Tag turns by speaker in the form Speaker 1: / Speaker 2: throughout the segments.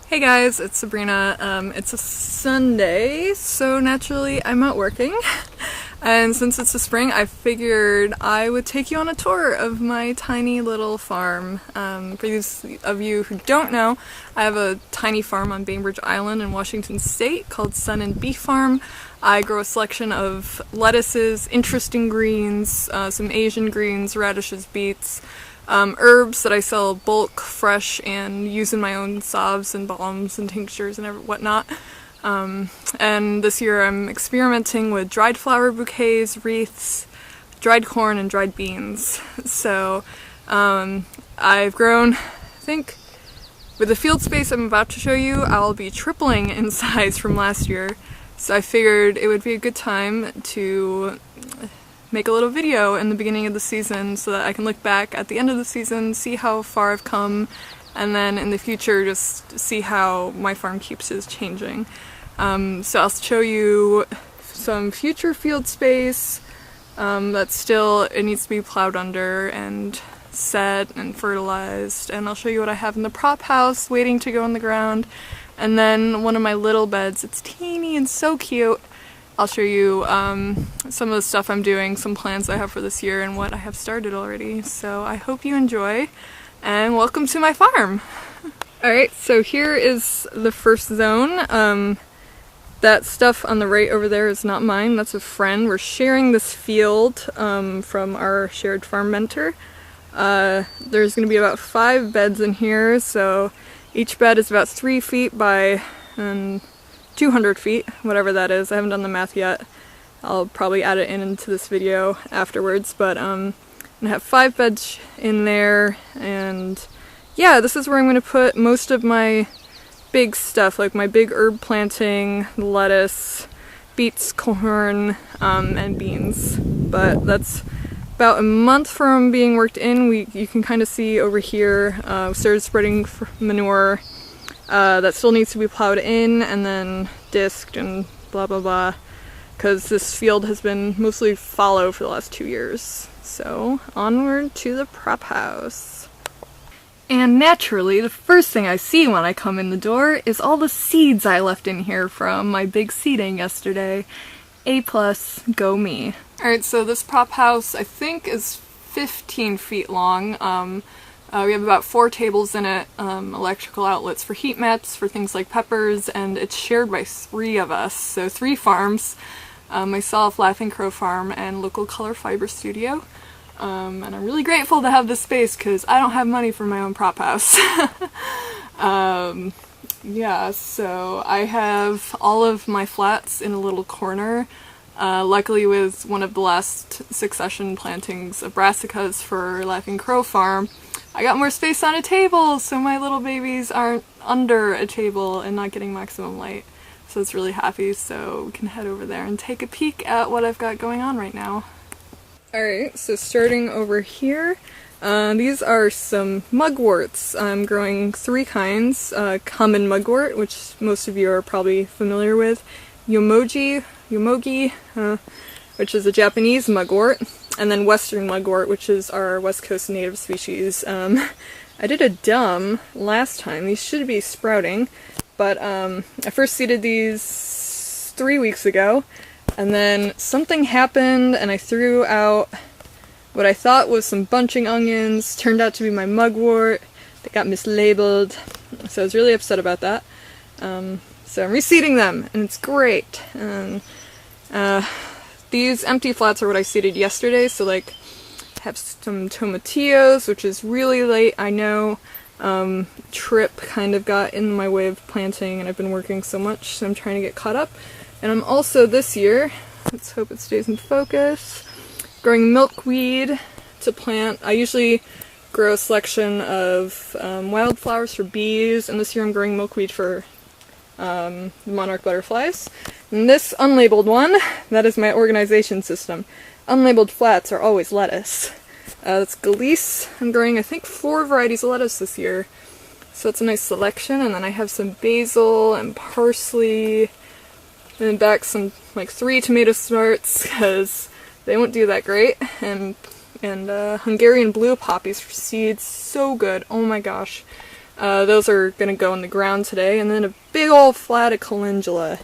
Speaker 1: Hey guys, it's Sabrina. It's a Sunday, so naturally I'm out working. And since it's the spring, I figured I would take you on a tour of my tiny little farm. For those of you who don't know, I have a tiny farm on Bainbridge Island in Washington State called Sun and Bee Farm. I grow a selection of lettuces, interesting greens, some Asian greens, radishes, beets, herbs that I sell bulk, fresh, and use in my own salves and balms and tinctures and whatnot. And this year I'm experimenting with dried flower bouquets, wreaths, dried corn, and dried beans. So I've grown, I think, with the field space I'm about to show you, I'll be tripling in size from last year. So I figured it would be a good time to make a little video in the beginning of the season so that I can look back at the end of the season, see how far I've come, and then in the future just see how my farm keeps changing. So I'll show you some future field space that still, it needs to be plowed under and set and fertilized, and I'll show you what I have in the prop house waiting to go in the ground, and then one of my little beds. It's teeny and so cute. I'll show you some of the stuff I'm doing, some plans I have for this year, and what I have started already. So I hope you enjoy, and welcome to my farm! Alright, so here is the first zone. That stuff on the right over there is not mine, that's a friend. We're sharing this field from our shared farm mentor. There's going to be about 5 beds in here, so each bed is about 3 feet by 200 feet, whatever that is. I haven't done the math yet. I'll probably add it into this video afterwards, but I'm gonna have 5 beds in there, and yeah, this is where I'm gonna put most of my big stuff, like my big herb planting, lettuce, beets, corn, and beans. But that's about a month from being worked in. You can kind of see over here, started spreading manure. That still needs to be plowed in and then disked and blah blah blah, because this field has been mostly fallow for the last 2 years. So onward to the prop house. And naturally, the first thing I see when I come in the door is all the seeds I left in here from my big seeding yesterday. A+, go me. Alright, so this prop house I think is 15 feet long. We have about 4 tables in it, electrical outlets for heat mats, for things like peppers, and it's shared by 3 of us, so 3 farms. Myself, Laughing Crow Farm, and Local Color Fiber Studio. And I'm really grateful to have this space because I don't have money for my own prop house. Yeah, so I have all of my flats in a little corner. Luckily, with one of the last succession plantings of brassicas for Laughing Crow Farm, I got more space on a table so my little babies aren't under a table and not getting maximum light. So it's really happy, so we can head over there and take a peek at what I've got going on right now. Alright, so starting over here, these are some mugworts. I'm growing 3 kinds. Common mugwort, which most of you are probably familiar with, yomogi, which is a Japanese mugwort, and then western mugwort, which is our west coast native species. I did a dumb last time. These should be sprouting, but I first seeded these 3 weeks ago, and then something happened and I threw out what I thought was some bunching onions. Turned out to be my mugwort. They got mislabeled, so I was really upset about that. So I'm reseeding them, and it's great. And these empty flats are what I seeded yesterday, so like have some tomatillos, which is really late, I know. Trip kind of got in my way of planting, and I've been working so much, so I'm trying to get caught up. And I'm also this year, let's hope it stays in focus, growing milkweed to plant. I usually grow a selection of wildflowers for bees, and this year I'm growing milkweed for monarch butterflies. And this unlabeled one, that is my organization system. Unlabeled flats are always lettuce. That's Galice. I'm growing I think 4 varieties of lettuce this year. So it's a nice selection, and then I have some basil and parsley, and then back some like 3 tomato starts because they won't do that great, and Hungarian blue poppies for seeds, so good, oh my gosh. Those are gonna go in the ground today, and then a big old flat of calendula.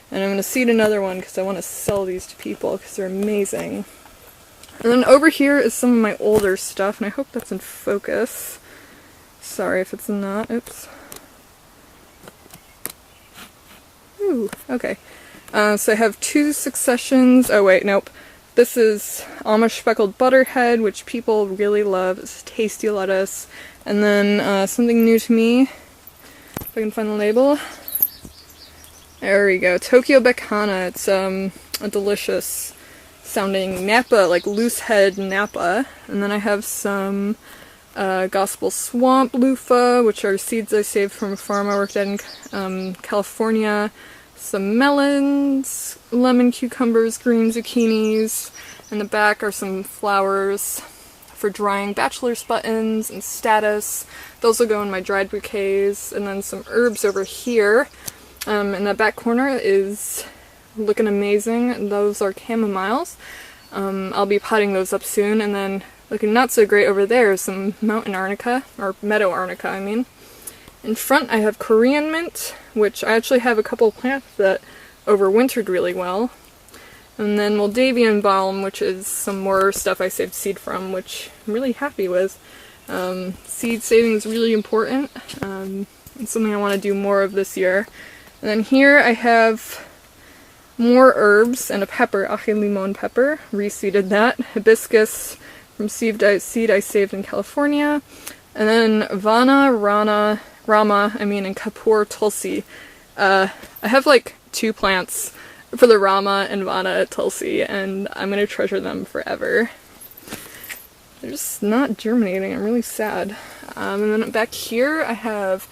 Speaker 1: And I'm gonna seed another one because I want to sell these to people because they're amazing. And then over here is some of my older stuff, and I hope that's in focus. Sorry if it's not. Oops. Ooh, okay. So I have 2 successions. Oh wait, nope. This is Amish speckled butterhead, which people really love. It's tasty lettuce. And then something new to me, if I can find the label. There we go. Tokyo Becana. It's a delicious sounding Napa, like loose head Napa. And then I have some Gospel Swamp Loofah, which are seeds I saved from a farm I worked at in California. Some melons, lemon cucumbers, green zucchinis. In the back are some flowers for drying bachelor's buttons and status. Those will go in my dried bouquets. And then some herbs over here. In that back corner is looking amazing. Those are chamomiles. I'll be potting those up soon. And then looking not so great over there is some mountain arnica, or meadow arnica I mean. In front I have Korean mint, which I actually have a couple plants that overwintered really well. And then Moldavian balm, which is some more stuff I saved seed from, which I'm really happy with. Seed saving is really important. It's something I want to do more of this year. And then here I have more herbs and a pepper, aje limon pepper. Reseeded that. Hibiscus from seed I saved in California. And then Vana, Rama, and Kapoor Tulsi. I have like 2 plants for the Rama and Vana Tulsi, and I'm gonna treasure them forever. They're just not germinating. I'm really sad. And then back here I have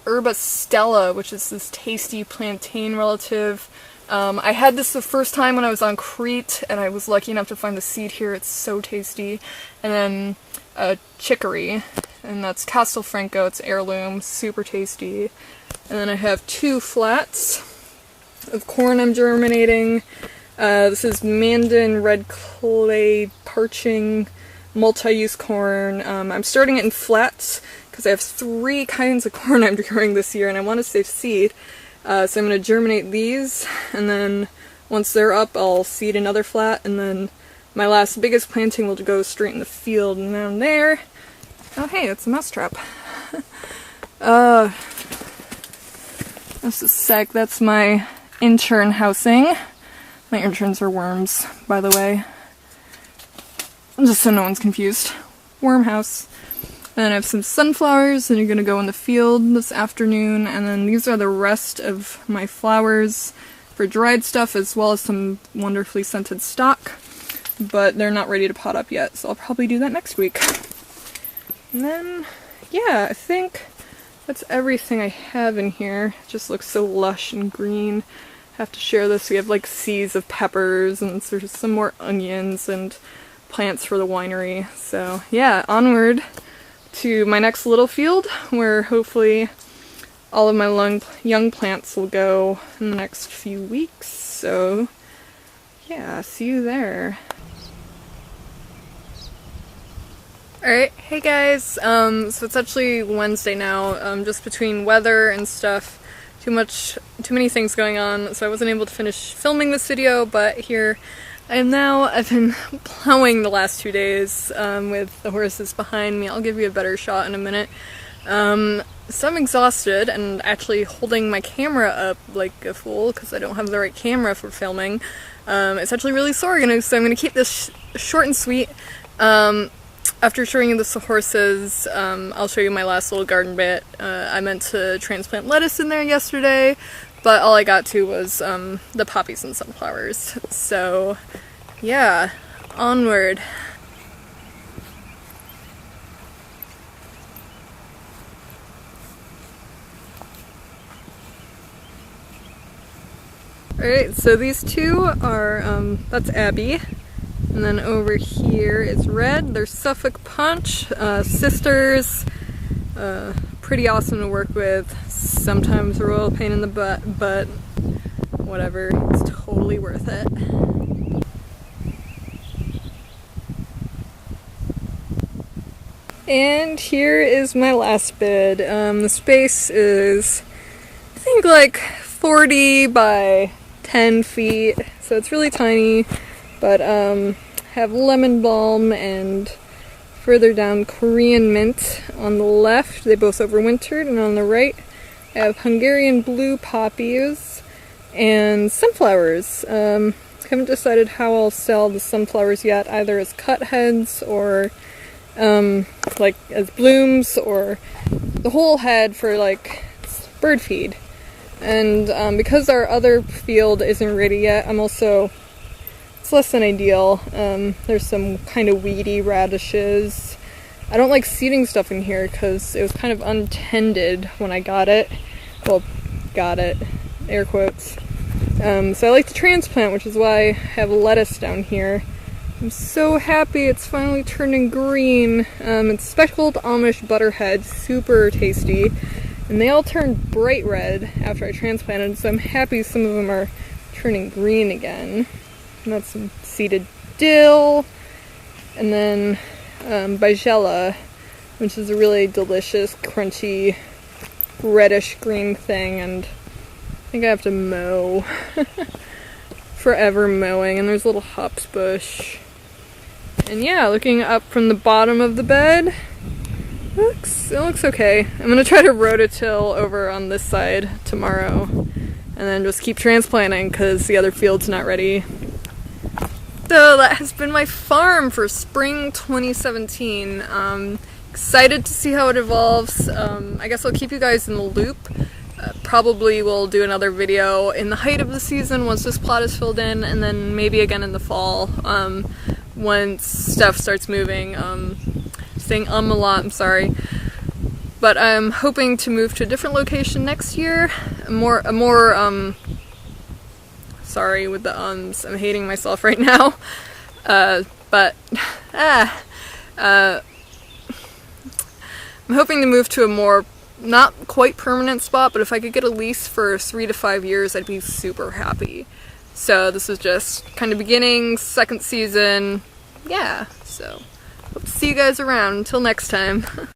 Speaker 1: Herba Stella, which is this tasty plantain relative. I had this the first time when I was on Crete, and I was lucky enough to find the seed here. It's so tasty. And then chicory, and that's Castelfranco. It's heirloom, super tasty. And then I have 2 flats of corn I'm germinating. This is Mandan red clay parching multi-use corn. I'm starting it in flats because I have 3 kinds of corn I'm growing this year and I want to save seed. So I'm going to germinate these, and then once they're up I'll seed another flat, and then my last biggest planting will go straight in the field and down there. Oh hey, it's a mousetrap. Just a sec, that's my intern housing. My interns are worms, by the way. Just so no one's confused. Worm house. And I have some sunflowers that are going to go in the field this afternoon, and then these are the rest of my flowers for dried stuff, as well as some wonderfully scented stock, but they're not ready to pot up yet, so I'll probably do that next week. And then, yeah, I think that's everything I have in here. It just looks so lush and green. I have to share this. We have like seeds of peppers, and there's some more onions and plants for the winery. So yeah, onward to my next little field, where hopefully all of my young plants will go in the next few weeks. So yeah, see you there. Alright, hey guys, so it's actually Wednesday now, just between weather and stuff, too many things going on, so I wasn't able to finish filming this video, but here I am now. I've been plowing the last 2 days with the horses behind me. I'll give you a better shot in a minute. So I'm exhausted and actually holding my camera up like a fool because I don't have the right camera for filming. It's actually really sore, so I'm going to keep this short and sweet. After showing you the horses, I'll show you my last little garden bit. I meant to transplant lettuce in there yesterday, but all I got to was the poppies and sunflowers. So yeah, onward. Alright, so these 2 are, that's Abby. And then over here is Red. They're Suffolk Punch, sisters. Pretty awesome to work with. Sometimes a royal pain in the butt, but whatever, it's totally worth it. And here is my last bed. The space is, I think, like 40 by 10 feet, so it's really tiny, but have lemon balm and further down Korean mint on the left. They both overwintered, and on the right I have Hungarian blue poppies and sunflowers. Haven't decided how I'll sell the sunflowers yet, either as cut heads or like as blooms, or the whole head for like bird feed. And because our other field isn't ready yet, it's less than ideal. There's some kind of weedy radishes. I don't like seeding stuff in here because it was kind of untended when I got it. Well, got it, air quotes. So I like to transplant, which is why I have lettuce down here. I'm so happy it's finally turning green. It's speckled Amish butterhead, super tasty. And they all turned bright red after I transplanted, so I'm happy some of them are turning green again. And that's some seeded dill, and then bajella, which is a really delicious, crunchy, reddish green thing, and I think I have to mow. Forever mowing. And there's a little hops bush. And yeah, looking up from the bottom of the bed, it looks okay. I'm gonna try to rototill over on this side tomorrow, and then just keep transplanting because the other field's not ready. So that has been my farm for spring 2017. Excited to see how it evolves. I guess I'll keep you guys in the loop. Probably will do another video in the height of the season once this plot is filled in, and then maybe again in the fall once stuff starts moving. Saying a lot, I'm sorry. But I'm hoping to move to a different location next year. Sorry with the ums, I'm hating myself right now. I'm hoping to move to a more, not quite permanent spot, but if I could get a lease for 3 to 5 years, I'd be super happy. So this is just kind of beginning, second season, yeah, so hope to see you guys around. Until next time.